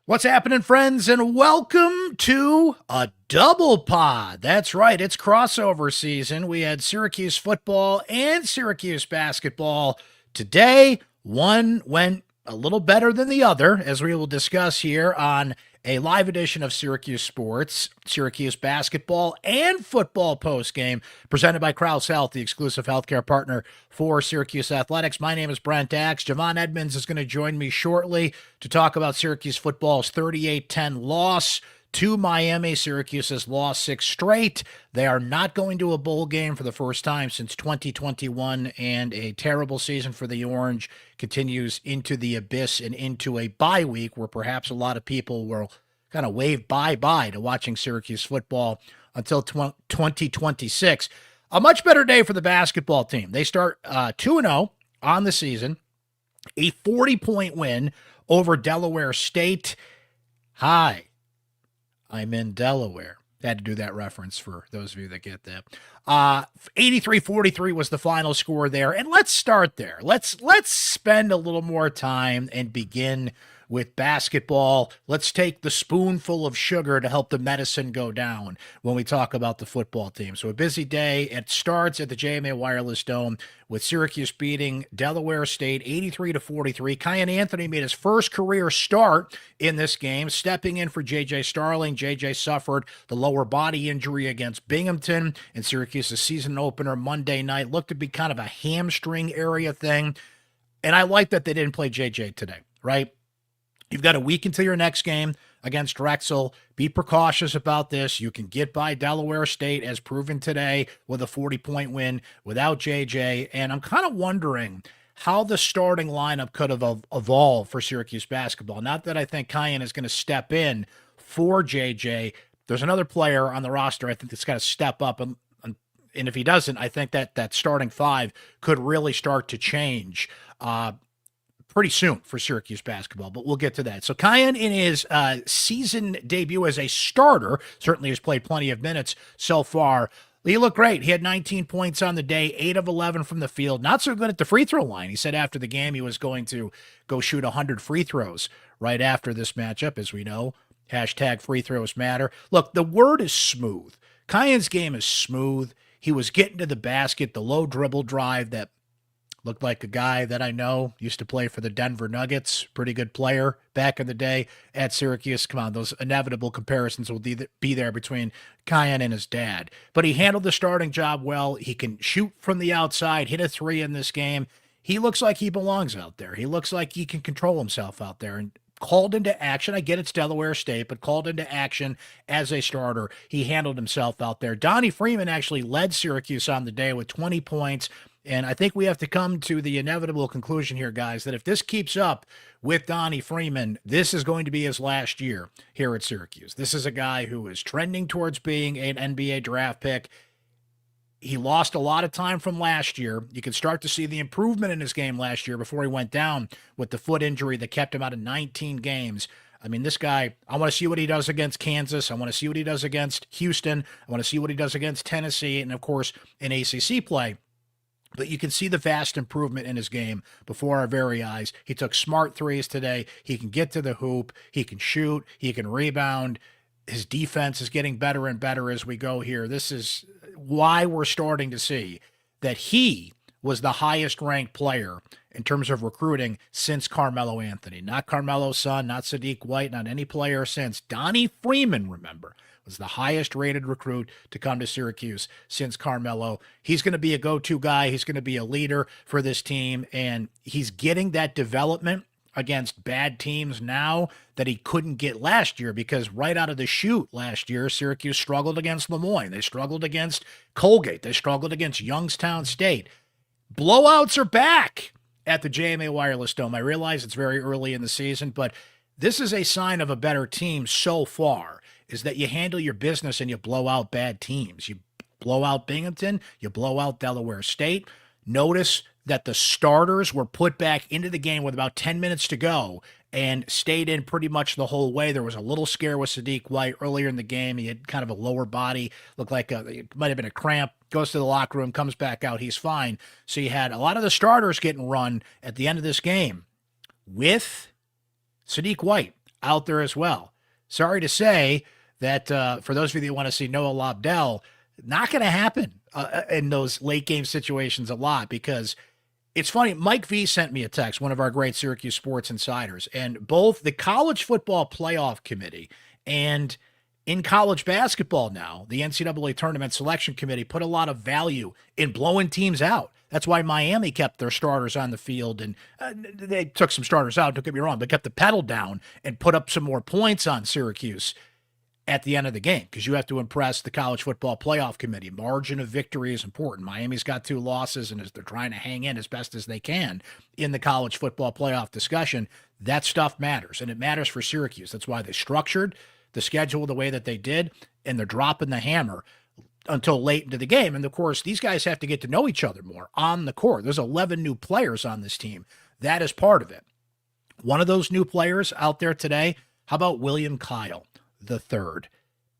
What's happening, friends, and welcome to a double pod. That's right, it's crossover season. We had Syracuse football and Syracuse basketball today. One went a little better than the other, as we will discuss here on a live edition of Syracuse Sports, Syracuse basketball and football postgame, presented by Krause Health, the exclusive healthcare partner for Syracuse Athletics. My name is Brent Axe. Javon Edmonds is going to join me shortly to talk about Syracuse football's 38-10 loss to Miami. Syracuse has lost 6 straight. They are not going to a bowl game for the first time since 2021, and a terrible season for the Orange continues into the abyss and into a bye week where perhaps a lot of people will kind of wave bye-bye to watching Syracuse football until 2026. A much better day for the basketball team. They start 2-0 on the season, a 40-point win over Delaware State. Hi, I'm in Delaware. Had to do that reference for those of you that get that. 83-43 was the final score there. And let's start there. Let's spend a little more time and begin with basketball. Let's take the spoonful of sugar to help the medicine go down when we talk about the football team. So a busy day. It starts at the JMA Wireless Dome with Syracuse beating Delaware State 83-43. Kiyan Anthony made his first career start in this game, stepping in for J.J. Starling. J.J. suffered the lower body injury against Binghamton in Syracuse's season opener Monday night. Looked to be kind of a hamstring area thing. And I like that they didn't play J.J. today, right? You've got a week until your next game against Drexel. Be precautious about this. You can get by Delaware State, as proven today, with a 40-point win without JJ. And I'm kind of wondering how the starting lineup could have evolved for Syracuse basketball. Not that I think Kiyan is going to step in for JJ. There's another player on the roster I think that's got to step up. And if he doesn't, I think that starting five could really start to change pretty soon for Syracuse basketball, but we'll get to that. So Kiyan, in his season debut as a starter, certainly has played plenty of minutes so far. He looked great. He had 19 points on the day, 8 of 11 from the field. Not so good at the free throw line. He said after the game he was going to go shoot 100 free throws right after this matchup, as we know. Hashtag free throws matter. Look, the word is smooth. Kiyan's game is smooth. He was getting to the basket, the low dribble drive that looked like a guy that I know used to play for the Denver Nuggets. Pretty good player back in the day at Syracuse. Come on, those inevitable comparisons will be there between Kiyan and his dad. But he handled the starting job well. He can shoot from the outside, hit a 3 in this game. He looks like he belongs out there. He looks like he can control himself out there. And called into action, I get it's Delaware State, but called into action as a starter. He handled himself out there. Donnie Freeman actually led Syracuse on the day with 20 points. And I think we have to come to the inevitable conclusion here, guys, that if this keeps up with Donnie Freeman, this is going to be his last year here at Syracuse. This is a guy who is trending towards being an NBA draft pick. He lost a lot of time from last year. You can start to see the improvement in his game last year before he went down with the foot injury that kept him out of 19 games. I mean, this guy, I want to see what he does against Kansas. I want to see what he does against Houston. I want to see what he does against Tennessee and, of course, in ACC play. But you can see the vast improvement in his game before our very eyes. He took smart threes today. He can get to the hoop. He can shoot. He can rebound. His defense is getting better and better as we go here. This is why we're starting to see that he was the highest ranked player in terms of recruiting since Carmelo Anthony. Not Carmelo's son, not Sadiq White, not any player since. Donnie Freeman, remember, was the highest rated recruit to come to Syracuse since Carmelo. He's going to be a go-to guy. He's going to be a leader for this team, and he's getting that development against bad teams now that he couldn't get last year, because right out of the chute last year, Syracuse struggled against Lemoyne. They struggled against Colgate. They struggled against Youngstown State. Blowouts are back at the JMA Wireless Dome. I realize it's very early in the season, but this is a sign of a better team so far, is that you handle your business and you blow out bad teams. You blow out Binghamton, you blow out Delaware State. Notice that the starters were put back into the game with about 10 minutes to go and stayed in pretty much the whole way. There was a little scare with Sadiq White earlier in the game. He had kind of a lower body, looked like it might have been a cramp, goes to the locker room, comes back out, he's fine. So you had a lot of the starters getting run at the end of this game with Sadiq White out there as well. Sorry to say that for those of you that want to see Noah Lobdell, not going to happen in those late game situations a lot, because it's funny. Mike V sent me a text, one of our great Syracuse Sports Insiders, and both the College Football Playoff Committee and in college basketball now, the NCAA Tournament Selection Committee put a lot of value in blowing teams out. That's why Miami kept their starters on the field, and they took some starters out, don't get me wrong, but kept the pedal down and put up some more points on Syracuse at the end of the game, because you have to impress the College Football Playoff Committee. Margin of victory is important. Miami's got 2 losses, and as they're trying to hang in as best as they can in the college football playoff discussion, that stuff matters, and it matters for Syracuse. That's why they structured the schedule the way that they did, and they're dropping the hammer until late into the game. And of course, these guys have to get to know each other more on the court. There's 11 new players on this team. That is part of it. One of those new players out there today, how about William Kyle the third?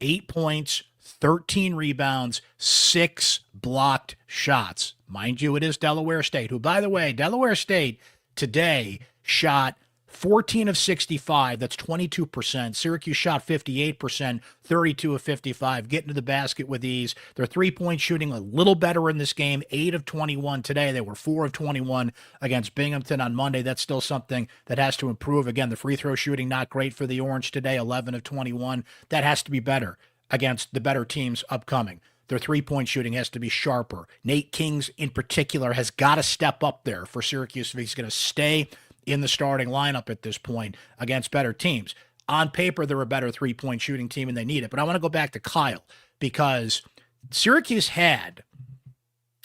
8 points, 13 rebounds, 6 blocked shots. Mind you, it is Delaware State, who, by the way, Delaware State today shot 14 of 65, that's 22%. Syracuse shot 58%, 32 of 55, getting to the basket with ease. Their three-point shooting a little better in this game, 8 of 21 today. They were 4 of 21 against Binghamton on Monday. That's still something that has to improve. Again, the free throw shooting not great for the Orange today, 11 of 21. That has to be better against the better teams upcoming. Their three-point shooting has to be sharper. Nate Kings, in particular, has got to step up there for Syracuse if he's going to stay in the starting lineup at this point against better teams. On paper, they're a better three-point shooting team, and they need it. But I want to go back to Kyle, because Syracuse had,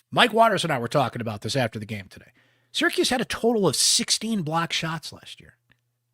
Mike Waters and I were talking about this after the game today. Syracuse had a total of 16 block shots last year.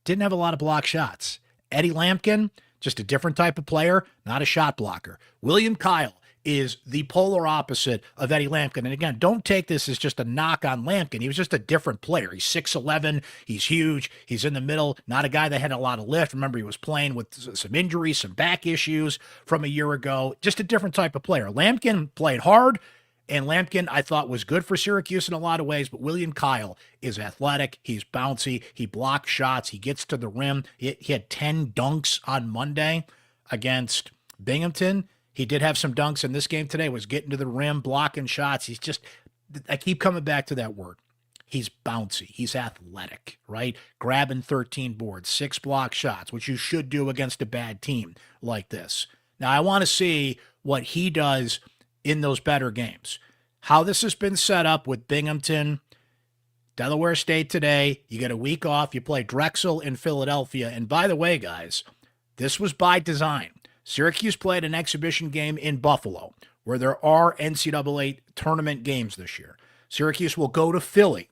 Didn't have a lot of block shots. Eddie Lampkin, just a different type of player, not a shot blocker. William Kyle is the polar opposite of Eddie Lampkin. And again, don't take this as just a knock on Lampkin. He was just a different player. He's 6'11", he's huge, he's in the middle, not a guy that had a lot of lift. Remember, he was playing with some injuries, some back issues from a year ago. Just a different type of player. Lampkin played hard, and Lampkin, I thought, was good for Syracuse in a lot of ways, but William Kyle is athletic, he's bouncy, he blocks shots, he gets to the rim. He had 10 dunks on Monday against Binghamton. He did have some dunks in this game today, was getting to the rim, blocking shots. He's just, I keep coming back to that word. He's bouncy. He's athletic, right? Grabbing 13 boards, 6 block shots, which you should do against a bad team like this. Now, I want to see what he does in those better games. How this has been set up with Binghamton, Delaware State today. You get a week off. You play Drexel in Philadelphia. And by the way, guys, this was by design. Syracuse played an exhibition game in Buffalo, where there are NCAA tournament games this year. Syracuse will go to Philly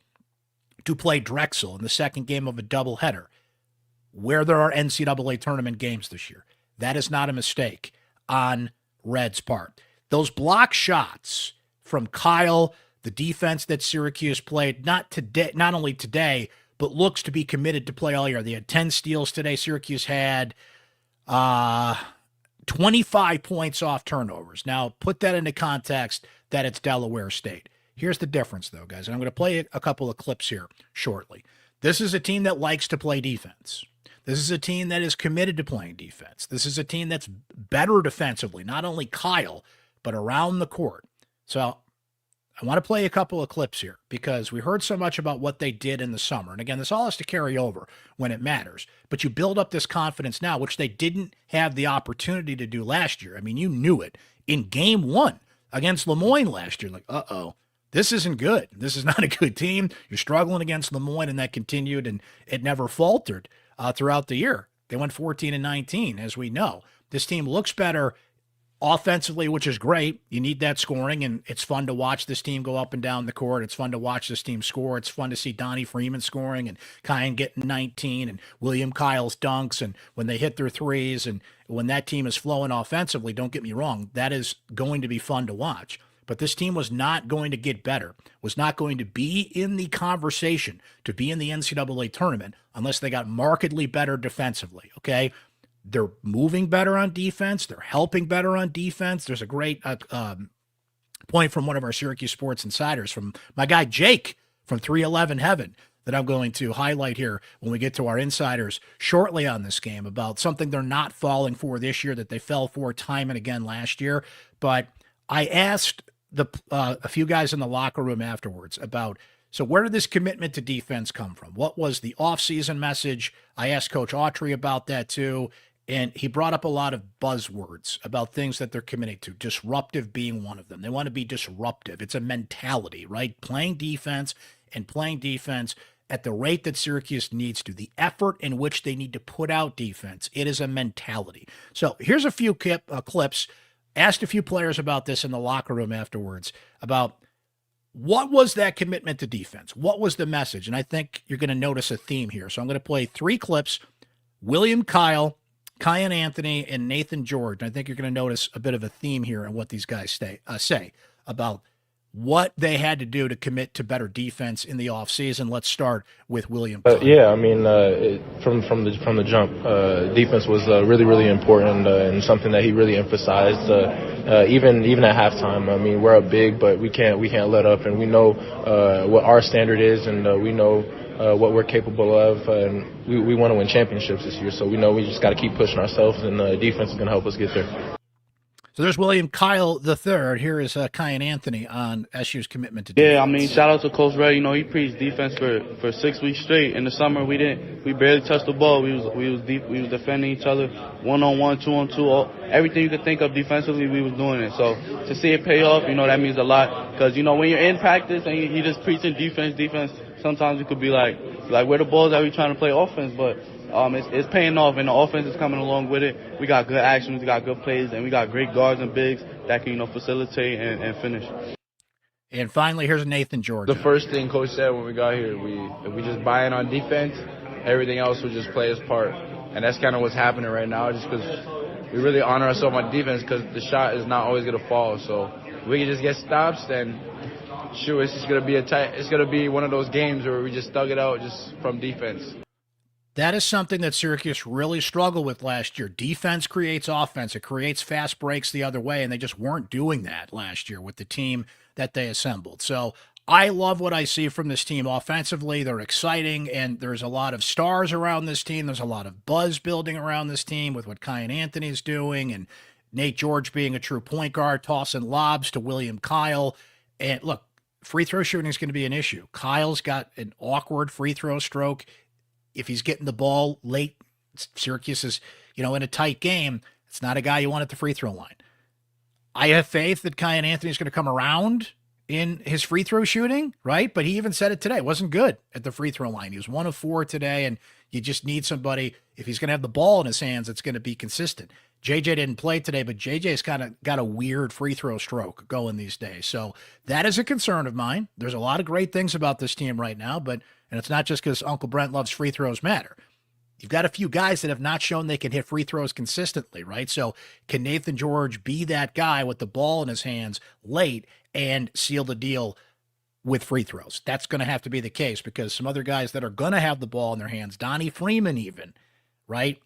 to play Drexel in the second game of a doubleheader, where there are NCAA tournament games this year. That is not a mistake on Red's part. Those block shots from Kyle, the defense that Syracuse played, not only today, but looks to be committed to play all year. They had 10 steals today. Syracuse had 25 points off turnovers. Now, put that into context that it's Delaware State. Here's the difference, though, guys. And I'm going to play a couple of clips here shortly. This is a team that likes to play defense. This is a team that is committed to playing defense. This is a team that's better defensively, not only Kyle, but around the court. So I want to play a couple of clips here, because we heard so much about what they did in the summer. And again, this all has to carry over when it matters. But you build up this confidence now, which they didn't have the opportunity to do last year. I mean, you knew it in game 1 against Lemoyne last year. Like, uh-oh, this isn't good. This is not a good team. You're struggling against Lemoyne, and that continued, and it never faltered throughout the year. They went 14-19, as we know. This team looks better offensively, which is great. You need that scoring, and it's fun to watch this team go up and down the court. It's fun to watch this team score. It's fun to see Donnie Freeman scoring and Kiyan getting 19 and William Kyle's dunks, and when they hit their threes, and when that team is flowing offensively, don't get me wrong, that is going to be fun to watch. But this team was not going to get better, was not going to be in the conversation to be in the NCAA tournament unless they got markedly better defensively, okay? They're moving better on defense. They're helping better on defense. There's a great point from one of our Syracuse Sports Insiders, from my guy Jake from 311 Heaven, that I'm going to highlight here when we get to our insiders shortly on this game about something they're not falling for this year that they fell for time and again last year. But I asked a few guys in the locker room afterwards about, so where did this commitment to defense come from? What was the offseason message? I asked Coach Autry about that too. And he brought up a lot of buzzwords about things that they're committing to, disruptive being one of them. They want to be disruptive. It's a mentality, right? Playing defense at the rate that Syracuse needs to, the effort in which they need to put out defense. It is a mentality. So here's a few clips. Asked a few players about this in the locker room afterwards about what was that commitment to defense? What was the message? And I think you're going to notice a theme here. So I'm going to play 3 clips. William Kyle, Kiyan Anthony, and Naithan George. And I think you're going to notice a bit of a theme here in what these guys say about what they had to do to commit to better defense in the offseason. Let's start with William. Yeah, I mean, from the jump, defense was really, really important and something that he really emphasized. Even at halftime, I mean, we're up big, but we can't let up, and we know what our standard is, and we know what we're capable of, and we want to win championships this year. So we know we just got to keep pushing ourselves, and defense is going to help us get there. So there's William Kyle III. Here is Kiyan Anthony on SU's commitment to defense. Yeah, I mean, shout out to Coach Red. You know, he preached defense for 6 weeks straight. In the summer, we barely touched the ball. We was defending each other 1-on-1, 2-on-2, everything you could think of defensively. We was doing it. So to see it pay off, you know, that means a lot. Because you know, when you're in practice and you just preaching defense, sometimes it could be like where the balls are we trying to play offense, but. It's paying off, and the offense is coming along with it. We got good actions, we got good plays, and we got great guards and bigs that can, you know, facilitate and finish. And finally, here's Naithan George. The first thing Coach said when we got here, if we just buy in on defense, everything else will just play its part. And that's kind of what's happening right now, just because we really honor ourselves on defense because the shot is not always going to fall. So if we can just get stops, then sure, it's just going to be it's going to be one of those games where we just thug it out just from defense. That is something that Syracuse really struggled with last year. Defense creates offense. It creates fast breaks the other way, and they just weren't doing that last year with the team that they assembled. So I love what I see from this team offensively. They're exciting, and there's a lot of stars around this team. There's a lot of buzz building around this team with what Kiyan Anthony is doing and Nate George being a true point guard, tossing lobs to William Kyle. And look, free throw shooting is going to be an issue. Kyle's got an awkward free throw stroke. If he's getting the ball late, Syracuse is, you know, in a tight game. It's not a guy you want at the free throw line. I have faith that Kiyan Anthony is going to come around in his free throw shooting, right? But he even said it today. It wasn't good at the free throw line. He was 1 of 4 today, and you just need somebody, if he's going to have the ball in his hands, it's going to be consistent. JJ didn't play today, but JJ's kind of got a weird free throw stroke going these days. So that is a concern of mine. There's a lot of great things about this team right now, and it's not just because Uncle Brent loves free throws matter. You've got a few guys that have not shown they can hit free throws consistently, right? So can Naithan George be that guy with the ball in his hands late and seal the deal with free throws? That's going to have to be the case because some other guys that are going to have the ball in their hands, Donnie Freeman even, right?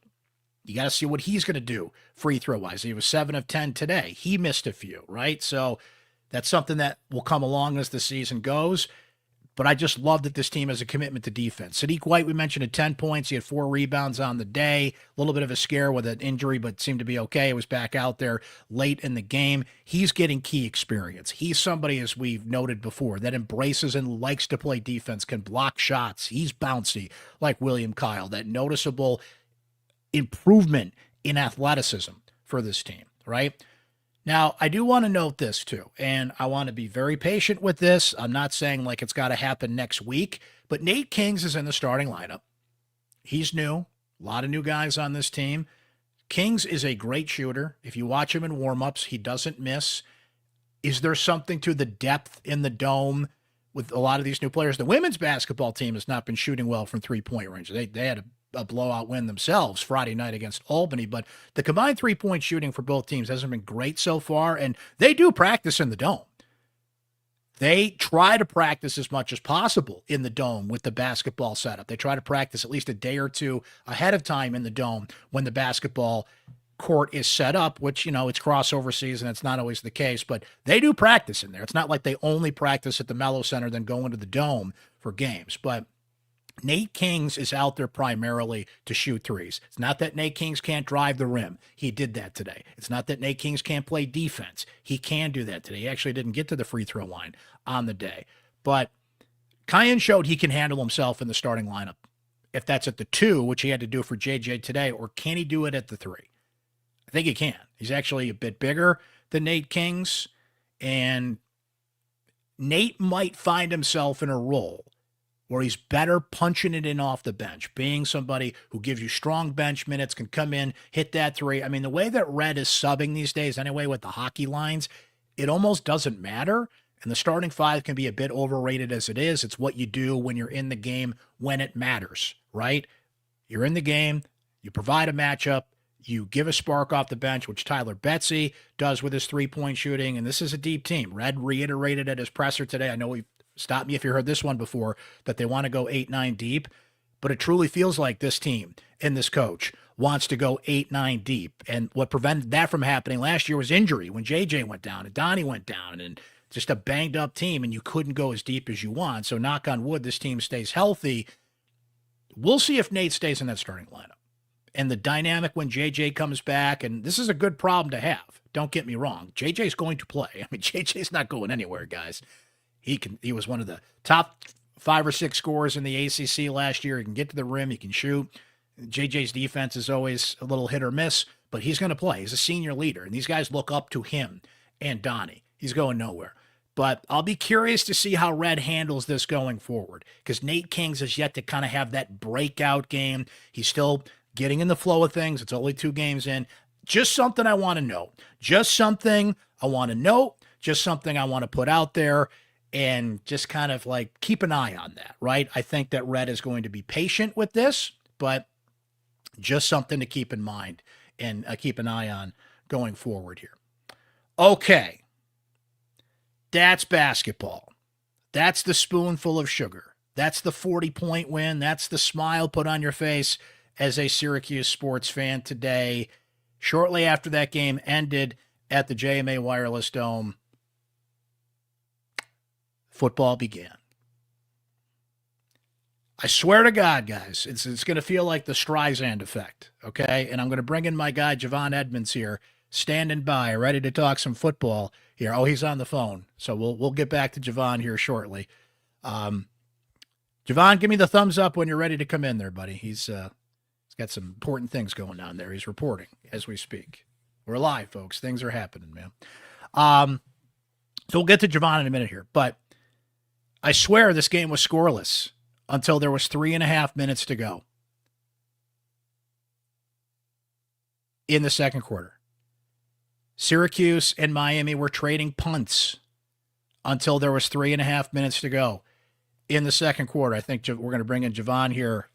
You got to see what he's going to do free throw wise. He was 7 of 10 today. He missed a few, right? So that's something that will come along as the season goes. But I just love that this team has a commitment to defense. Sadiq White, we mentioned, at 10 points. He had 4 rebounds on the day. A little bit of a scare with an injury, but seemed to be okay. He was back out there late in the game. He's getting key experience. He's somebody, as we've noted before, that embraces and likes to play defense, can block shots. He's bouncy like William Kyle. That noticeable improvement in athleticism for this team, right? Now, I do want to note this too, and I want to be very patient with this. I'm not saying like it's got to happen next week, but Nate Kings is in the starting lineup. He's new. A lot of new guys on this team. Kings is a great shooter. If you watch him in warmups, he doesn't miss. Is there something to the depth in the dome with a lot of these new players? The women's basketball team has not been shooting well from three-point range. They had a blowout win themselves Friday night against Albany, but the combined three-point shooting for both teams hasn't been great so far, and they do practice in the dome. They try to practice as much as possible in the dome with the basketball setup. They try to practice at least a day or two ahead of time in the dome when the basketball court is set up, which, you know, it's crossover season. It's not always the case, but they do practice in there. It's not like they only practice at the Mello Center, then go into the dome for games. But Nate Kings is out there primarily to shoot threes. It's not that Nate Kings can't drive the rim. He did that today. It's not that Nate Kings can't play defense. He can do that today. He actually didn't get to the free throw line on the day. But Kiyan showed he can handle himself in the starting lineup. If that's at the 2, which he had to do for JJ today, or can he do it at the 3? I think he can. He's actually a bit bigger than Nate Kings, and Nate might find himself in a role where he's better punching it in off the bench, being somebody who gives you strong bench minutes, can come in, hit that 3. I mean, the way that Red is subbing these days anyway with the hockey lines, it almost doesn't matter. And the starting 5 can be a bit overrated as it is. It's what you do when you're in the game when it matters, right? You're in the game, you provide a matchup, you give a spark off the bench, which Tyler Betsy does with his 3-point shooting, and this is a deep team. Red reiterated at his presser today. I know he stop me if you heard this one before, that they want to go 8-9 deep, but it truly feels like this team and this coach wants to go 8-9 deep. And what prevented that from happening last year was injury when JJ went down and Donnie went down, and just a banged up team, and you couldn't go as deep as you want. So knock on wood, this team stays healthy. We'll see if Nate stays in that starting lineup. And the dynamic when JJ comes back, and this is a good problem to have. Don't get me wrong. JJ's going to play. I mean, JJ's not going anywhere, guys. He was one of the top 5 or 6 scorers in the ACC last year. He can get to the rim. He can shoot. JJ's defense is always a little hit or miss, but he's going to play. He's a senior leader, and these guys look up to him and Donnie. He's going nowhere. But I'll be curious to see how Red handles this going forward, because Nate Kings has yet to kind of have that breakout game. He's still getting in the flow of things. It's only 2 games in. Just something I want to know. Just something I want to note. Just something I want to put out there. And just kind of like keep an eye on that, right? I think that Red is going to be patient with this, but just something to keep in mind and keep an eye on going forward here. Okay. That's basketball. That's the spoonful of sugar. That's the 40-point win. That's the smile put on your face as a Syracuse sports fan today. Shortly after that game ended at the JMA Wireless Dome, football began. I swear to God, guys, it's going to feel like the Streisand effect, okay? And I'm going to bring in my guy, Javon Edmonds here, standing by, ready to talk some football here. Oh, he's on the phone, so we'll get back to Javon here shortly. Javon, give me the thumbs up when you're ready to come in there, buddy. He's got some important things going on there. He's reporting as we speak. We're live, folks. Things are happening, man. So we'll get to Javon in a minute here, but I swear this game was scoreless until there was 3.5 minutes to go in the second quarter. Syracuse and Miami were trading punts until there was 3.5 minutes to go in the second quarter. I think we're going to bring in Javon here.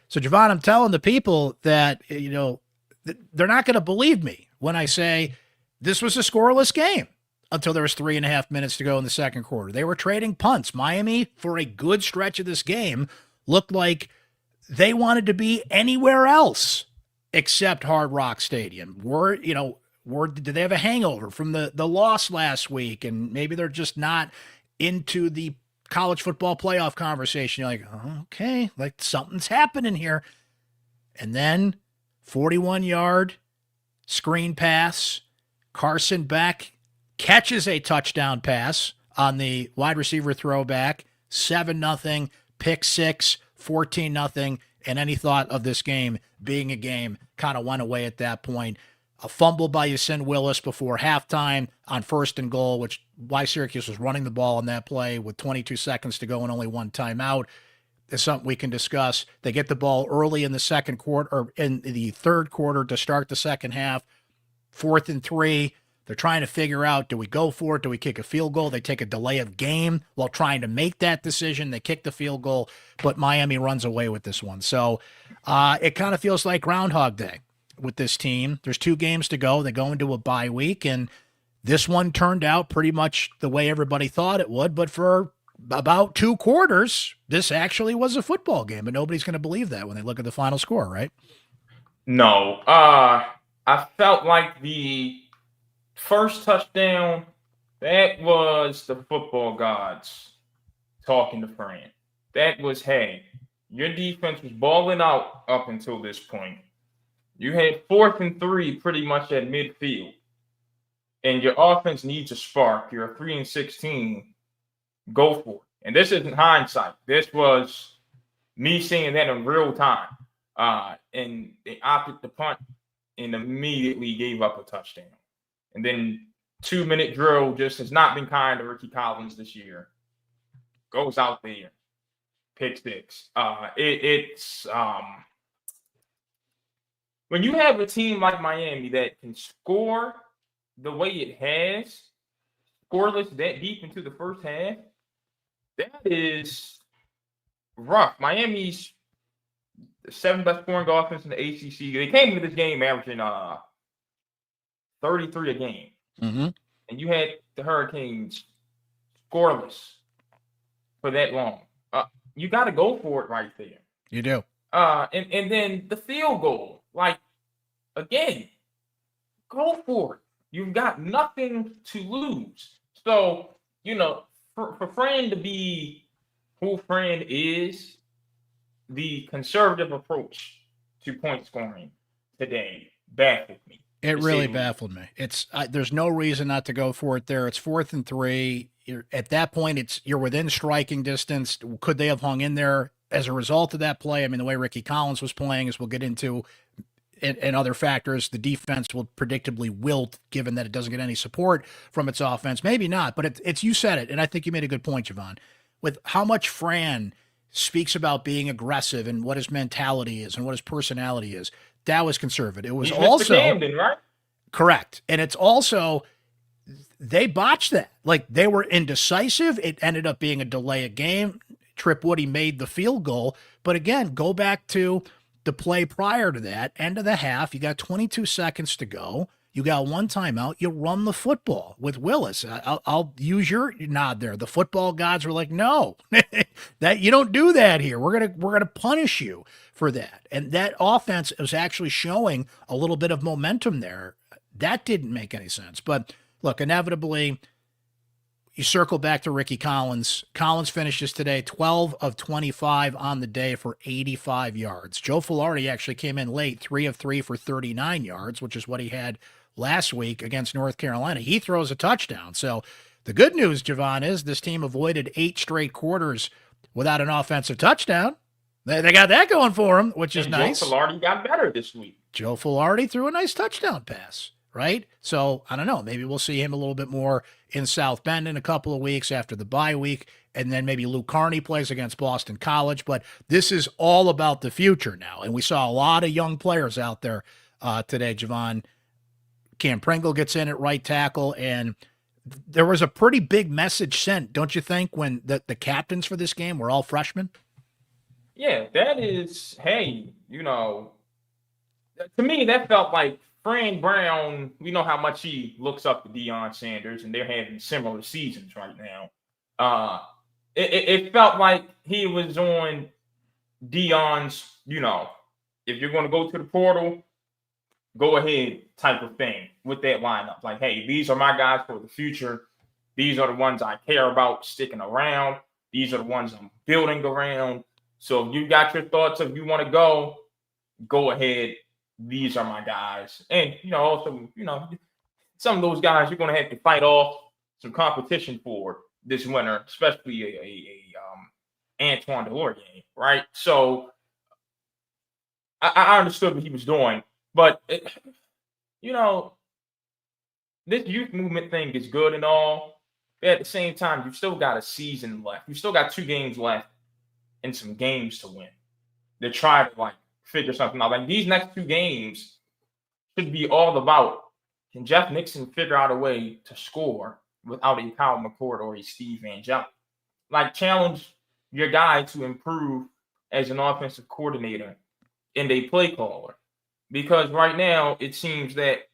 So, Javon, I'm telling the people that, they're not going to believe me when I say this was a scoreless game until there was 3.5 minutes to go in the second quarter. They were trading punts. Miami, for a good stretch of this game, looked like they wanted to be anywhere else except Hard Rock Stadium. Did they have a hangover from the loss last week, and maybe they're just not into the college football playoff conversation? You're like, oh, okay, like something's happening here. And then 41-yard screen pass. Carson Beck catches a touchdown pass on the wide receiver throwback. 7-0, pick 6, 14-0, and any thought of this game being a game kind of went away at that point. A fumble by Yasin Willis before halftime on 1st and goal, which why Syracuse was running the ball on that play with 22 seconds to go and only 1 timeout, is something we can discuss. They get the ball early in the second quarter, or in the third quarter to start the second half. 4th and 3. They're trying to figure out, do we go for it? Do we kick a field goal? They take a delay of game while trying to make that decision. They kick the field goal, but Miami runs away with this one. So it kind of feels like Groundhog Day with this team. There's 2 games to go. They go into a bye week, and this one turned out pretty much the way everybody thought it would. But for about 2 quarters, this actually was a football game, but nobody's going to believe that when they look at the final score, right? No. I felt like the first touchdown, that was the football gods talking to Fran. That was, hey, your defense was balling out up until this point. You had 4th and 3 pretty much at midfield. And your offense needs a spark. You're a 3-16. Go for it. And this isn't hindsight. This was me seeing that in real time. And they opted the punt and immediately gave up a touchdown. And then 2-minute drill just has not been kind to Ricky Collins this year. Goes out there. Pick 6. It's when you have a team like Miami that can score the way it has, scoreless that deep into the first half, that is rough. Miami's the 7th best scoring offense in the ACC. They came into this game averaging 33 a game. Mm-hmm. And you had the Hurricanes scoreless for that long. You got to go for it right there. You do. And then the field goal. Like, again, go for it. You've got nothing to lose. So, for Fran to be who Fran is, the conservative approach to point scoring today baffled me. It really baffled me. It's there's no reason not to go for it there. It's 4th and 3. At that point, you're within striking distance. Could they have hung in there as a result of that play? I mean, the way Ricky Collins was playing, as we'll get into, and other factors, the defense will predictably wilt, given that it doesn't get any support from its offense. Maybe not, but it's you said it, and I think you made a good point, Javon, with how much Fran speaks about being aggressive and what his mentality is and what his personality is. That was conservative. It was also Camden, right? Correct. And it's also, they botched that. Like, they were indecisive. It ended up being a delay of game. Trip Woody made the field goal. But again, go back to the play prior to that, end of the half. You got 22 seconds to go. You got one timeout. You run the football with Willis. I'll use your nod there. The football gods were like, no, that you don't do that here. We're gonna punish you for that. And that offense was actually showing a little bit of momentum there. That didn't make any sense. But look, inevitably, you circle back to Ricky Collins. Collins finishes today 12 of 25 on the day for 85 yards. Joe Filardi actually came in late, 3 of 3 for 39 yards, which is what he had last week against North Carolina. He throws a touchdown. So the good news, Javon, is this team avoided 8 straight quarters without an offensive touchdown. They got that going for them, which is nice. Joe Filardi got better this week. Joe Filardi threw a nice touchdown pass, right? So I don't know. Maybe we'll see him a little bit more in South Bend in a couple of weeks after the bye week. And then maybe Luke Carney plays against Boston College. But this is all about the future now. And we saw a lot of young players out there today, Javon. Cam Pringle gets in at right tackle, and there was a pretty big message sent, don't you think, when the captains for this game were all freshmen? Yeah, that is, hey, to me, that felt like Fran Brown. We know how much he looks up to Deion Sanders, and they're having similar seasons right now. It felt like he was on Deion's, if you're going to go to the portal, go ahead type of thing with that lineup. Like, hey, these are my guys for the future. These are the ones I care about sticking around. These are the ones I'm building around. So if you got your thoughts of you want to go ahead. These are my guys. And, also, some of those guys you're going to have to fight off some competition for this winter, especially a Antoine Delaware game, right? So I understood what he was doing. But, this youth movement thing is good and all. But at the same time, you've still got a season left. You've still got 2 games left and some games to win. To try to, figure something out. Like, these next 2 games should be all about, can Jeff Nixon figure out a way to score without a Kyle McCord or a Steve Angeli? Challenge your guy to improve as an offensive coordinator and a play caller. Because right now, it seems that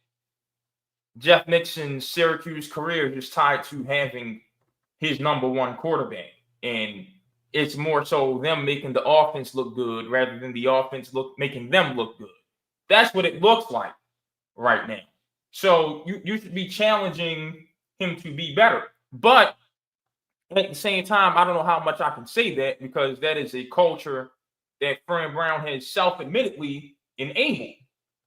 Jeff Nixon's Syracuse career is tied to having his number 1 quarterback. And it's more so them making the offense look good rather than the offense making them look good. That's what it looks like right now. So you should be challenging him to be better. But at the same time, I don't know how much I can say that, because that is a culture that Fran Brown has self-admittedly enabled.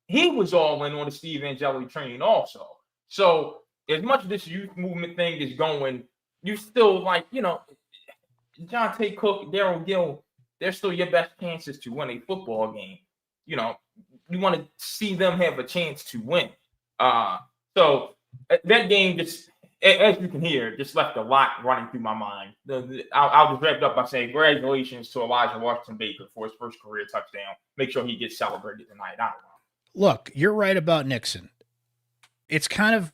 He was all in on the Steve Angeli train also. So as much as this youth movement thing is going, you still like, Jonte Cook, Daryl Gill, they're still your best chances to win a football game. You want to see them have a chance to win. So that game just, as you can hear, just left a lot running through my mind. I'll just wrap it up by saying congratulations to Elijah Washington Baker for his first career touchdown. Make sure he gets celebrated tonight. I don't know. Look, you're right about Nixon. It's kind of,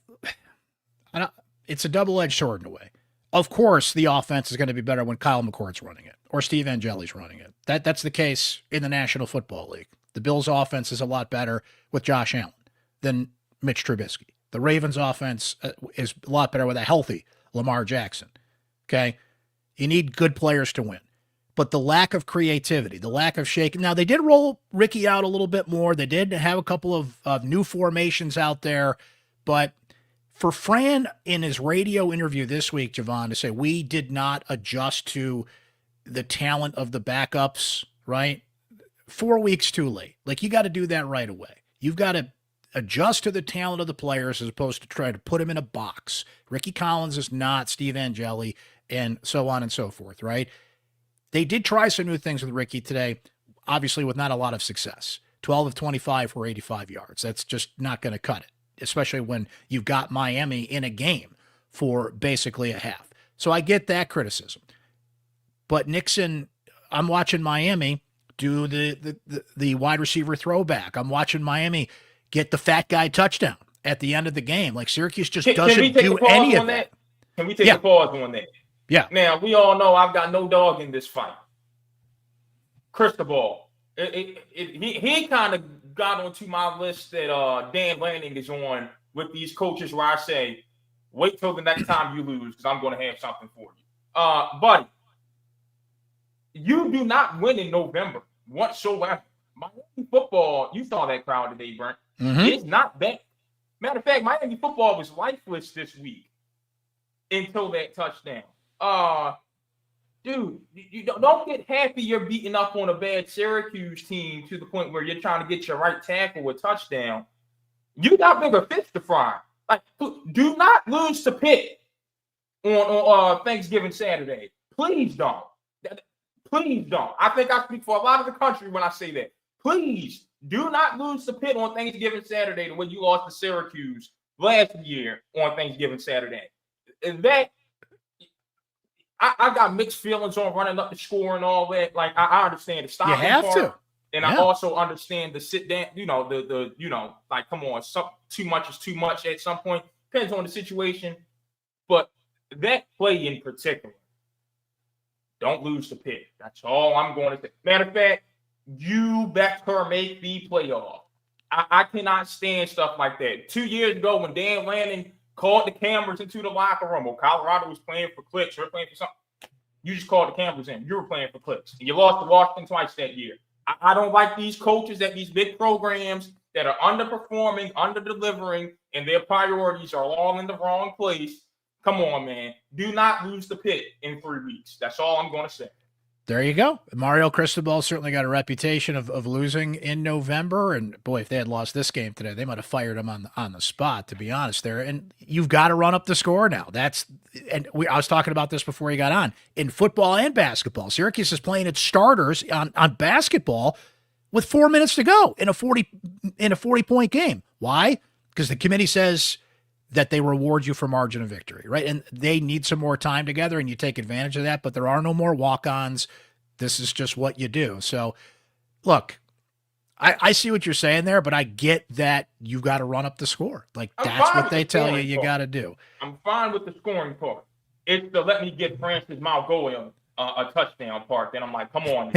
it's a double-edged sword in a way. Of course, the offense is going to be better when Kyle McCord's running it or Steve Angeli's running it. That's the case in the National Football League. The Bills' offense is a lot better with Josh Allen than Mitch Trubisky. The Ravens' offense is a lot better with a healthy Lamar Jackson. Okay? You need good players to win. But the lack of creativity, the lack of shaking. Now, they did roll Ricky out a little bit more. They did have a couple of new formations out there. But for Fran in his radio interview this week, Javon, to say we did not adjust to the talent of the backups, right? 4 weeks too late. Like, you got to do that right away. You've got to adjust to the talent of the players as opposed to try to put them in a box. Ricky Collins is not Steve Angeli, and so on and so forth, right? They did try some new things with Ricky today, obviously with not a lot of success. 12 of 25 for 85 yards. That's just not going to cut it, especially when you've got Miami in a game for basically a half. So I get that criticism. But Nixon, I'm watching Miami do the wide receiver throwback. I'm watching Miami get the fat guy touchdown at the end of the game. Like, Syracuse just doesn't do any of that. Can we take a pause on that? Yeah. Now, we all know I've got no dog in this fight. Cristobal. He kind of got onto my list that Dan Lanning is on with these coaches where I say, wait till the next time you lose because I'm going to have something for you. Buddy, you do not win in November whatsoever. Miami football, you saw that crowd today, Brent. Mm-hmm. It's not that. Matter of fact, Miami football was lifeless this week until that touchdown. Dude, you don't get happy you're beating up on a bad Syracuse team to the point where you're trying to get your right tackle a touchdown. You got bigger fish to fry. Like, do not lose to Pitt on Thanksgiving Saturday. Please don't. Please don't. I think I speak for a lot of the country when I say that. Please do not lose to Pitt on Thanksgiving Saturday the way you lost to Syracuse last year on Thanksgiving Saturday. And that, I got mixed feelings on running up the score and all that. Like, I understand the stopping You have part, to. and I also understand the sit down. Like, come on, too much is too much at some point. Depends on the situation, but that play in particular, don't lose to Pitt. That's all I'm going to say. Matter of fact, you bet her make the playoff. I cannot stand stuff like that. 2 years ago, when Dan Lanning called the cameras into the locker room, or Colorado was playing for clicks, or playing for something, you just called the cameras in. You were playing for clicks. And you lost to Washington twice that year. I don't like these coaches at these big programs that are underperforming, under-delivering, and their priorities are all in the wrong place. Come on, man. Do not lose the Pitt in 3 weeks. That's all I'm going to say. There you go. Mario Cristobal certainly got a reputation of losing in November. And boy, if they had lost this game today, they might have fired him on the spot, to be honest there. And you've got to run up the score now. I was talking about this before you got on. In football and basketball, Syracuse is playing its starters on basketball with 4 minutes to go in a 40-point game. Why? Because the committee says that they reward you for margin of victory, right? And they need some more time together, and you take advantage of that, but there are no more walk-ons. This is just what you do. So, look, I see what you're saying there, but I get that you've got to run up the score. Like, that's what they tell you got to do. I'm fine with the scoring part. It's the let me get Francis Malgoya a touchdown part. Then I'm like, come on,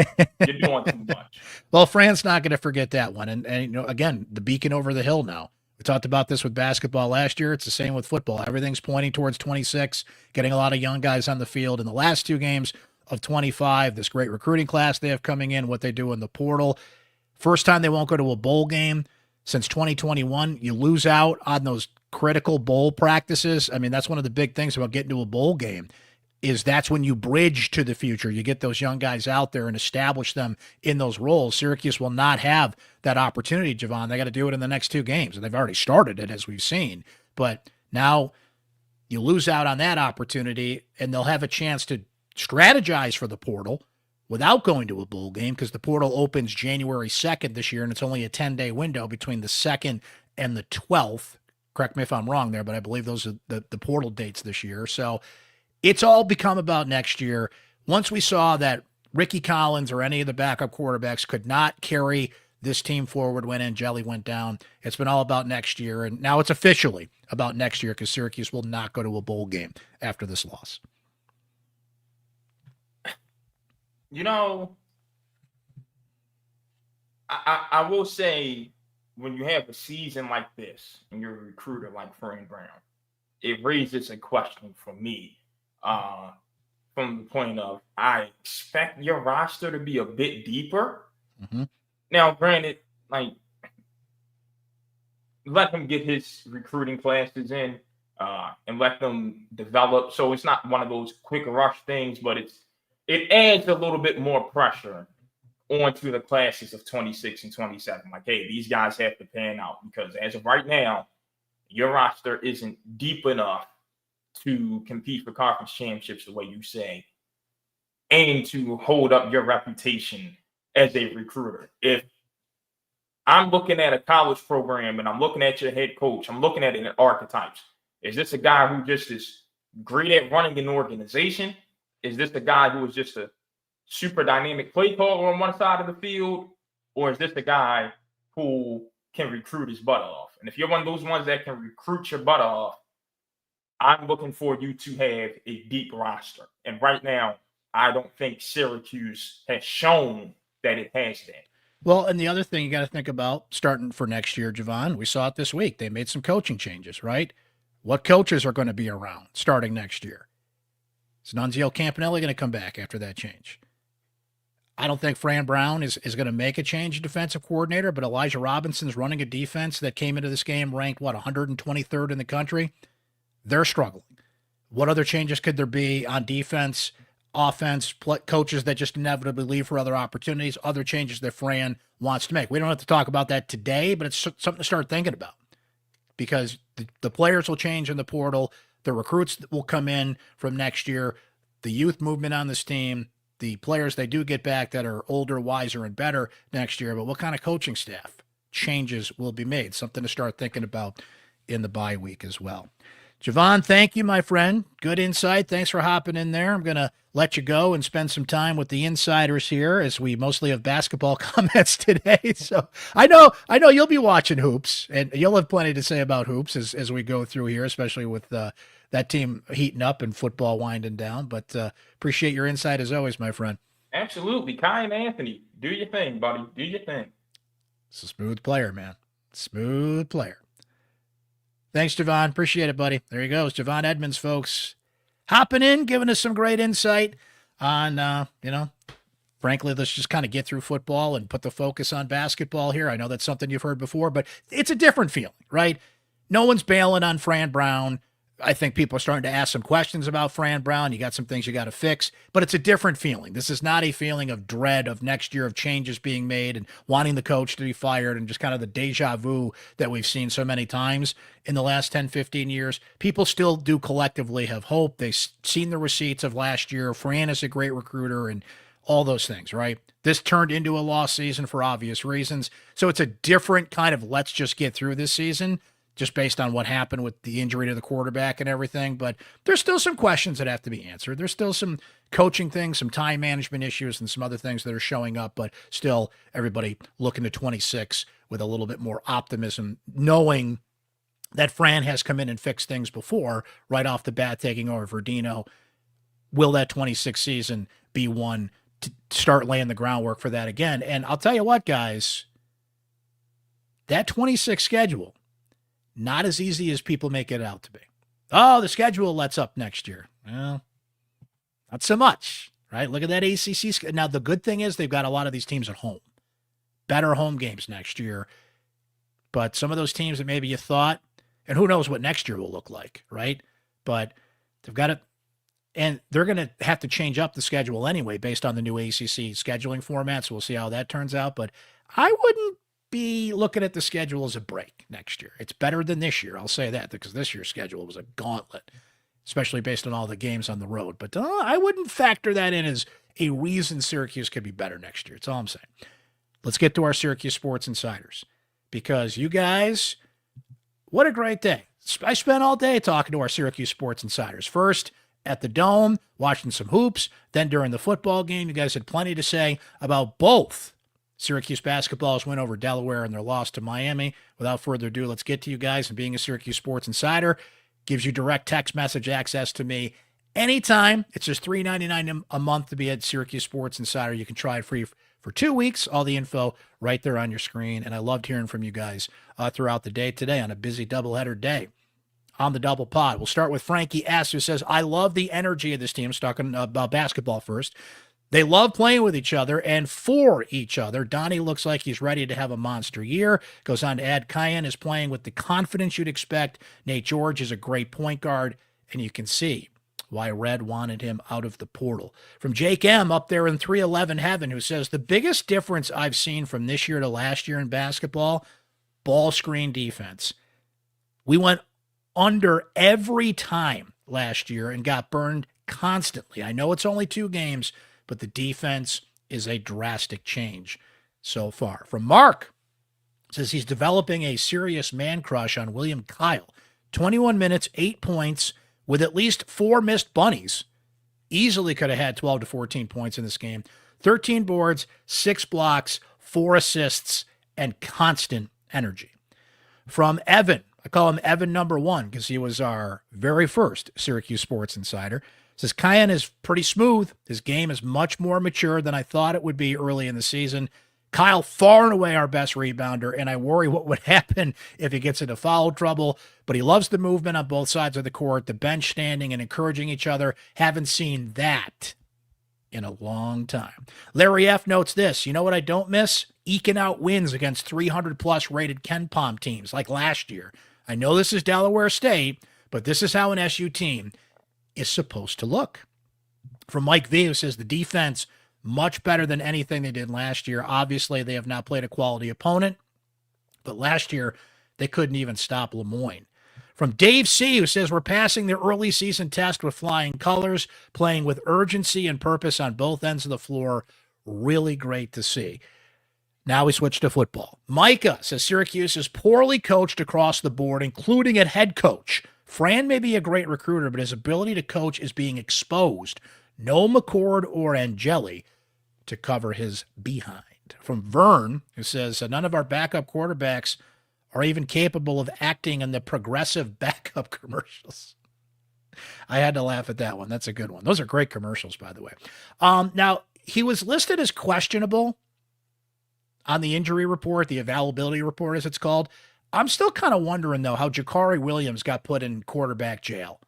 you're doing too much. Well, Fran's not going to forget that one. And again, the beacon over the hill now. We talked about this with basketball last year. It's the same with football. Everything's pointing towards 26, getting a lot of young guys on the field. In the last 2 games of 25, this great recruiting class they have coming in, what they do in the portal. First time they won't go to a bowl game since 2021. You lose out on those critical bowl practices. I mean, that's one of the big things about getting to a bowl game. is that's when you bridge to the future. You get those young guys out there and establish them in those roles. Syracuse will not have that opportunity, Javon. They got to do it in the next 2 games, and they've already started it, as we've seen. But now you lose out on that opportunity, and they'll have a chance to strategize for the portal without going to a bowl game, because the portal opens January 2nd this year, and it's only a 10-day window between the 2nd and the 12th. Correct me if I'm wrong there, but I believe those are the portal dates this year. So it's all become about next year. Once we saw that Ricky Collins or any of the backup quarterbacks could not carry this team forward when Angeli went down, it's been all about next year. And now it's officially about next year, because Syracuse will not go to a bowl game after this loss. You know, I will say, when you have a season like this and you're a recruiter like Fran Brown, it raises a question for me from the point of, I expect your roster to be a bit deeper. Mm-hmm. Now, granted, like, let him get his recruiting classes in and let them develop. So it's not one of those quick rush things, but it adds a little bit more pressure onto the classes of 26 and 27. Like, hey, these guys have to pan out, because as of right now, your roster isn't deep enough to compete for conference championships the way you say, and to hold up your reputation as a recruiter. If I'm looking at a college program and I'm looking at your head coach, I'm looking at it in archetypes. Is this a guy who just is great at running an organization? Is this a guy who is just a super dynamic play caller on one side of the field? Or is this the guy who can recruit his butt off? And if you're one of those ones that can recruit your butt off, I'm looking for you to have a deep roster. And right now, I don't think Syracuse has shown that it has that. Well, and the other thing you got to think about starting for next year, Javon, we saw it this week. They made some coaching changes, right? What coaches are going to be around starting next year? Is Nunzio Campanelli going to come back after that change? I don't think Fran Brown is going to make a change in defensive coordinator, but Elijah Robinson's running a defense that came into this game ranked, 123rd in the country? They're struggling. What other changes could there be on defense, offense, coaches that just inevitably leave for other opportunities, other changes that Fran wants to make? We don't have to talk about that today, but it's something to start thinking about, because the players will change in the portal. The recruits will come in from next year, the youth movement on this team, the players they do get back that are older, wiser, and better next year. But what kind of coaching staff changes will be made? Something to start thinking about in the bye week as well. Javon, thank you, my friend. Good insight. Thanks for hopping in there. I'm going to let you go and spend some time with the insiders here, as we mostly have basketball comments today. So I know you'll be watching hoops, and you'll have plenty to say about hoops as we go through here, especially with that team heating up and football winding down. But appreciate your insight as always, my friend. Absolutely. Kiyan Anthony, do your thing, buddy. Do your thing. It's a smooth player, man. Smooth player. Thanks, Javon. Appreciate it, buddy. There he goes. Javon Edmonds, folks, hopping in, giving us some great insight on, frankly, let's just kind of get through football and put the focus on basketball here. I know that's something you've heard before, but it's a different feeling, right? No one's bailing on Fran Brown. I think people are starting to ask some questions about Fran Brown. You got some things you got to fix, but it's a different feeling. This is not a feeling of dread of next year, of changes being made and wanting the coach to be fired, and just kind of the deja vu that we've seen so many times in the last 10, 15 years. People still do collectively have hope. They've seen the receipts of last year. Fran is a great recruiter and all those things, right? This turned into a lost season for obvious reasons. So it's a different kind of let's just get through this season, just based on what happened with the injury to the quarterback and everything. But there's still some questions that have to be answered. There's still some coaching things, some time management issues, and some other things that are showing up. But still, everybody looking to 26 with a little bit more optimism, knowing that Fran has come in and fixed things before, right off the bat, taking over for Dino. Will that 26 season be one to start laying the groundwork for that again? And I'll tell you what, guys, that 26 schedule, not as easy as people make it out to be. Oh, the schedule lets up next year. Well, not so much, right? Look at that ACC schedule. Now, the good thing is they've got a lot of these teams at home. Better home games next year. But some of those teams that maybe you thought, and who knows what next year will look like, right? But they've got And they're going to have to change up the schedule anyway based on the new ACC scheduling format. So we'll see how that turns out. But I wouldn't be looking at the schedule as a break next year. It's better than this year. I'll say that, because this year's schedule was a gauntlet, especially based on all the games on the road. But I wouldn't factor that in as a reason Syracuse could be better next year. That's all I'm saying. Let's get to our Syracuse Sports Insiders, because you guys, what a great day. I spent all day talking to our Syracuse Sports Insiders. First, at the Dome, watching some hoops. Then during the football game, you guys had plenty to say about both Syracuse basketball's win over Delaware and their loss to Miami. Without further ado, let's get to you guys. And being a Syracuse Sports Insider gives you direct text message access to me anytime. It's just $3.99 a month to be at Syracuse Sports Insider. You can try it free for 2 weeks. All the info right there on your screen. And I loved hearing from you guys throughout the day today on a busy doubleheader day on the double pod. We'll start with Frankie S., who says, I love the energy of this team. It's talking about basketball first. They love playing with each other and for each other. Donnie looks like he's ready to have a monster year. Goes on to add, Kiyan is playing with the confidence you'd expect. Nate George is a great point guard, and you can see why Red wanted him out of the portal. From Jake M. up there in 311 heaven, who says, the biggest difference I've seen from this year to last year in basketball, ball screen defense. We went under every time last year and got burned constantly. I know it's only 2 games, but the defense is a drastic change so far. From Mark, says he's developing a serious man crush on William Kyle. 21 minutes, 8 points, with at least 4 missed bunnies. Easily could have had 12 to 14 points in this game. 13 boards, 6 blocks, 4 assists, and constant energy. From Evan, I call him Evan number 1 because he was our very first Syracuse Sports Insider. Says Kiyan is pretty smooth. His game is much more mature than I thought it would be early in the season. Kyle, far and away our best rebounder, and I worry what would happen if he gets into foul trouble. But he loves the movement on both sides of the court, the bench standing and encouraging each other. Haven't seen that in a long time. Larry F. notes this. You know what I don't miss? Eking out wins against 300-plus rated KenPom teams like last year. I know this is Delaware State, but this is how an SU team is supposed to look. From Mike V, who says the defense much better than anything they did last year. Obviously, they have not played a quality opponent, but last year they couldn't even stop Lemoyne. From Dave C, who says we're passing the early season test with flying colors, playing with urgency and purpose on both ends of the floor. Really great to see. Now we switch to football. Micah says Syracuse is poorly coached across the board, including at head coach. Fran may be a great recruiter, but his ability to coach is being exposed. No McCord or Angeli to cover his behind. From Vern, who says none of our backup quarterbacks are even capable of acting in the progressive backup commercials. I had to laugh at that one. That's a good one. Those are great commercials, by the way. Now, he was listed as questionable on the injury report, the availability report, as it's called. I'm still kind of wondering, though, how Jakari Williams got put in quarterback jail.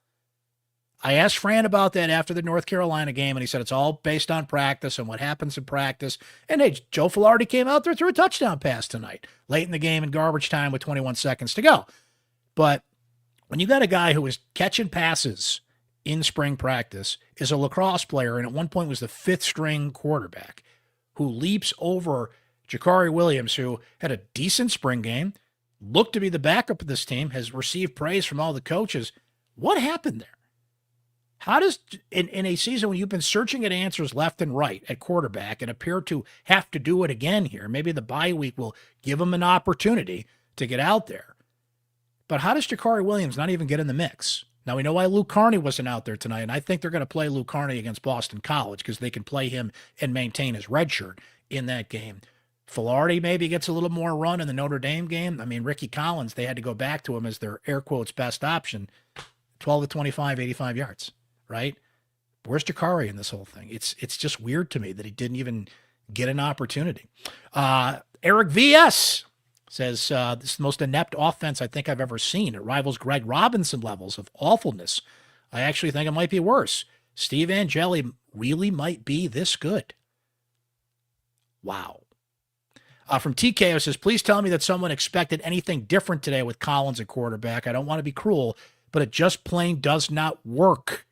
I asked Fran about that after the North Carolina game, and he said it's all based on practice and what happens in practice. And hey, Joe Filardi came out there, threw a touchdown pass tonight, late in the game in garbage time with 21 seconds to go. But when you got a guy who was catching passes in spring practice, is a lacrosse player, and at one point was the 5th-string quarterback, who leaps over Jakari Williams, who had a decent spring game, looked to be the backup of this team, has received praise from all the coaches. What happened there? How does, in a season when you've been searching at answers left and right at quarterback and appear to have to do it again here, maybe the bye week will give him an opportunity to get out there. But how does Jakari Williams not even get in the mix? Now, we know why Luke Carney wasn't out there tonight, and I think they're going to play Luke Carney against Boston College because they can play him and maintain his red shirt in that game. Filardi maybe gets a little more run in the Notre Dame game. I mean, Ricky Collins, they had to go back to him as their air quotes best option. 12 to 25, 85 yards. Right? Where's Jakari in this whole thing? It's just weird to me that he didn't even get an opportunity. Eric VS says, this is the most inept offense I think I've ever seen. It rivals Greg Robinson levels of awfulness. I actually think it might be worse. Steve Angeli really might be this good. Wow. From TKO says, please tell me that someone expected anything different today with Collins at quarterback. I don't want to be cruel, but it just plain does not work.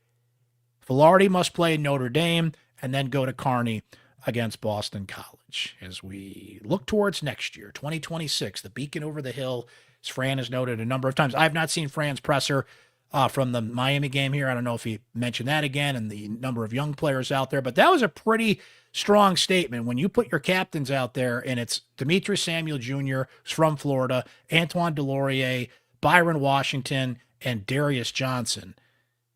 Velarde must play Notre Dame and then go to Kearney against Boston College as we look towards next year, 2026, the beacon over the hill, as Fran has noted a number of times. I have not seen Fran's presser from the Miami game here. I don't know if he mentioned that again and the number of young players out there, but that was a pretty strong statement when you put your captains out there, and it's Demetrius Samuel Jr., who's from Florida, Antoine Delorier, Byron Washington, and Darius Johnson.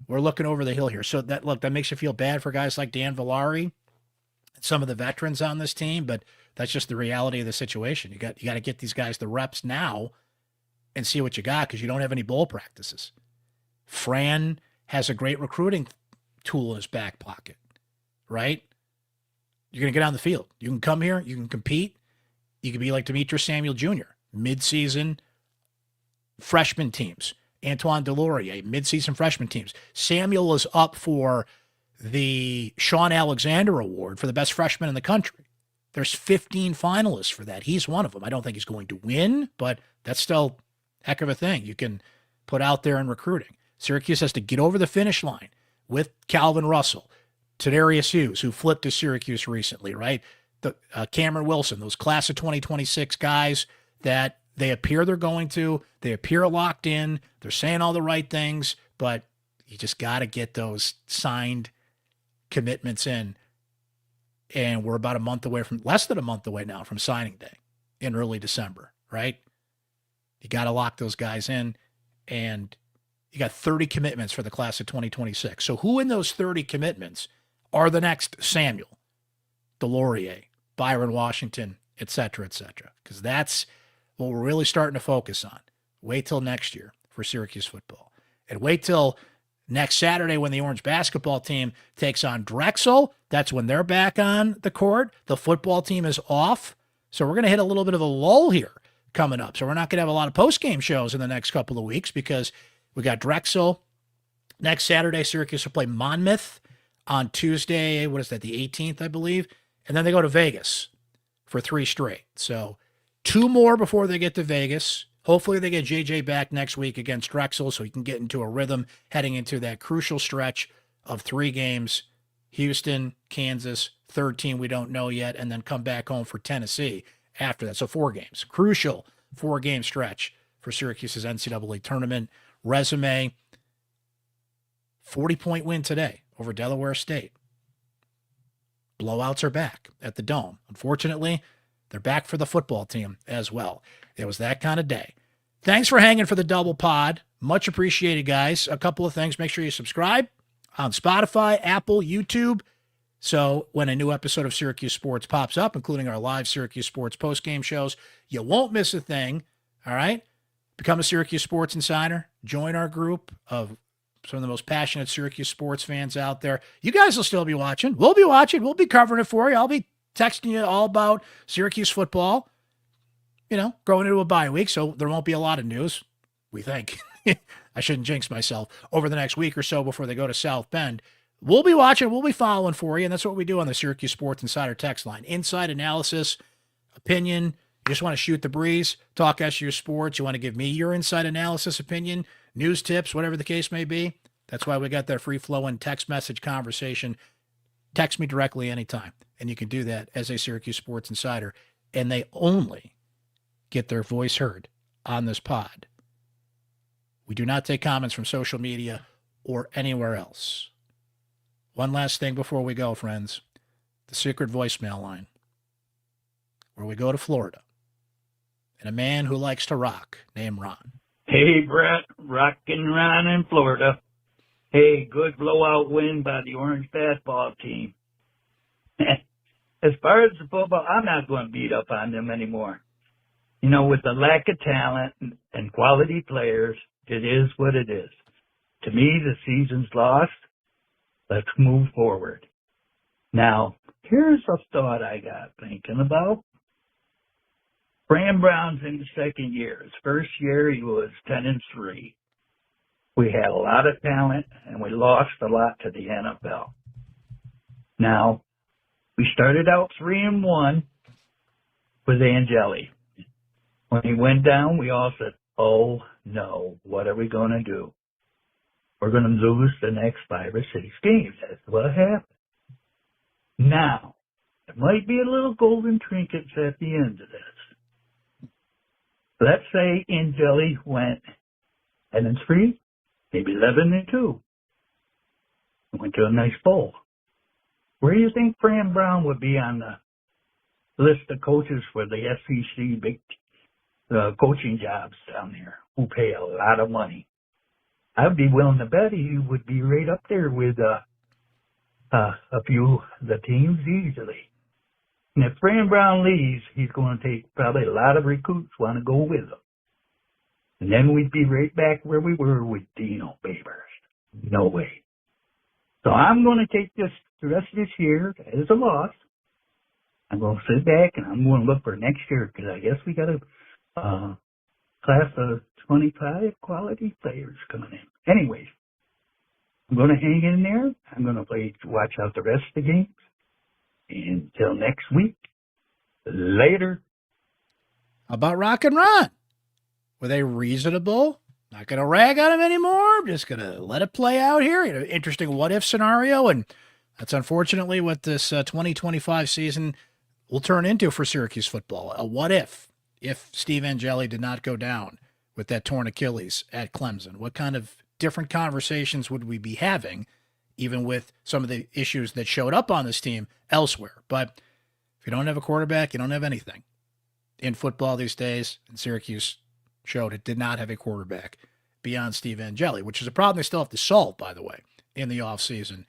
We're looking over the hill here. So that makes you feel bad for guys like Dan Villari, some of the veterans on this team, but that's just the reality of the situation. You got to get these guys the reps now and see what you got, because you don't have any bowl practices. Fran has a great recruiting tool in his back pocket, right? You're going to get on the field. You can come here. You can compete. You can be like Demetrius Samuel Jr., midseason freshman teams. Antoine Delorier, midseason freshman teams. Samuel is up for the Sean Alexander Award for the best freshman in the country. There's 15 finalists for that. He's one of them. I don't think he's going to win, but that's still a heck of a thing you can put out there in recruiting. Syracuse has to get over the finish line with Calvin Russell, Tadarius Hughes, who flipped to Syracuse recently, right? The Cameron Wilson, those class of 2026 guys that they appear they're going to. They appear locked in. They're saying all the right things, but you just got to get those signed commitments in. And we're about less than a month away now from signing day in early December, right? You got to lock those guys in, and you got 30 commitments for the class of 2026. So who in those 30 commitments are the next Samuel, Delorier, Byron Washington, et cetera, et cetera? Because that's what we're really starting to focus on. Wait till next year for Syracuse football. And wait till next Saturday when the Orange basketball team takes on Drexel. That's when they're back on the court. The football team is off. So we're going to hit a little bit of a lull here coming up. So we're not going to have a lot of post-game shows in the next couple of weeks because we got Drexel next Saturday. Syracuse will play Monmouth on Tuesday. What is that? The 18th, I believe. And then they go to Vegas for 3 straight. So 2 more before they get to Vegas. Hopefully they get JJ back next week against Drexel so he can get into a rhythm heading into that crucial stretch of 3 games. Houston, Kansas, 3rd team we don't know yet, and then come back home for Tennessee after that. So 4 games. Crucial 4-game stretch for Syracuse's NCAA tournament resume. 40-point win today over Delaware State. Blowouts are back at the Dome. Unfortunately, they're back for the football team as well. It was that kind of day. Thanks for hanging for the double pod. Much appreciated, guys. A couple of things. Make sure you subscribe on Spotify, Apple, YouTube. So when a new episode of Syracuse Sports pops up, including our live Syracuse Sports postgame shows, you won't miss a thing. All right? Become a Syracuse Sports Insider. Join our group of some of the most passionate Syracuse sports fans out there. You guys will still be watching. We'll be watching. We'll be covering it for you. I'll be texting you all about Syracuse football, going into a bye week, so there won't be a lot of news, we think. I shouldn't jinx myself over the next week or so before they go to South Bend. We'll be watching. We'll be following for you, and that's what we do on the Syracuse Sports Insider text line. Inside analysis, opinion. You just want to shoot the breeze, talk SU sports. You want to give me your inside analysis, opinion, news tips, whatever the case may be. That's why we got that free-flowing text message conversation. Text me directly anytime, and you can do that as a Syracuse Sports Insider, and they only get their voice heard on this pod. We do not take comments from social media or anywhere else. One last thing before we go, friends. The secret voicemail line, where we go to Florida, and a man who likes to rock named Ron. Hey, Brett, rockin' Ron in Florida. Hey, good blowout win by the Orange basketball team. As far as the football, I'm not going to beat up on them anymore. With the lack of talent and quality players, it is what it is. To me, the season's lost. Let's move forward. Now, here's a thought I got thinking about. Fran Brown's in the 2nd year. His first year, he was 10-3. We had a lot of talent, and we lost a lot to the NFL. Now, we started out 3-1 with Angeli. When he went down, we all said, oh, no, what are we going to do? we're going to lose the next 5 or 6 games. That's what happened. Now, there might be a little golden trinkets at the end of this. Let's say Angeli went 10-3, maybe 11-2. Went to a nice bowl. Where do you think Fran Brown would be on the list of coaches for the SEC big coaching jobs down there who pay a lot of money? I'd be willing to bet he would be right up there with a few of the teams easily. And if Fran Brown leaves, he's going to take probably a lot of recruits want to go with him. And then we'd be right back where we were with Dino Babers. No way. So I'm going to take this the rest of this year as a loss. I'm going to sit back and I'm going to look for next year because I guess we got a class of 25 quality players coming in. Anyways, I'm going to hang in there. I'm going to watch out the rest of the games. Until next week, later. How about Rock and Ron? Were they reasonable? Not going to rag on him anymore. I'm just going to let it play out here. You know, interesting what-if scenario, and that's unfortunately what this 2025 season will turn into for Syracuse football. A what-if Steve Angeli did not go down with that torn Achilles at Clemson. What kind of different conversations would we be having, even with some of the issues that showed up on this team elsewhere? But if you don't have a quarterback, you don't have anything. In football these days, and Syracuse showed it did not have a quarterback beyond Steve Angeli, which is a problem they still have to solve, by the way, in the offseason.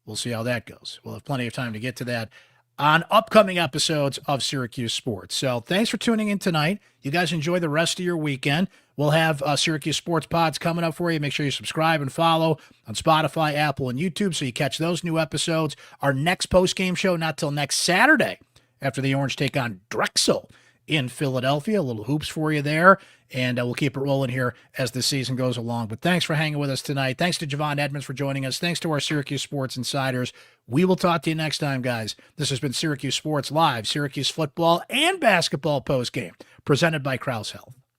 We'll see how that goes. We'll have plenty of time to get to that on upcoming episodes of Syracuse Sports. So thanks for tuning in tonight. You guys enjoy the rest of your weekend. We'll have Syracuse Sports Pods coming up for you. Make sure you subscribe and follow on Spotify, Apple, and YouTube so you catch those new episodes. Our next post-game show, not till next Saturday, after the Orange take on Drexel in Philadelphia. A little hoops for you there, and we'll keep it rolling here as the season goes along. But thanks for hanging with us tonight. Thanks to Javon Edmonds for joining us. Thanks to our Syracuse Sports Insiders. We will talk to you next time, guys. This has been Syracuse Sports Live, Syracuse football and basketball postgame, presented by Krause Health.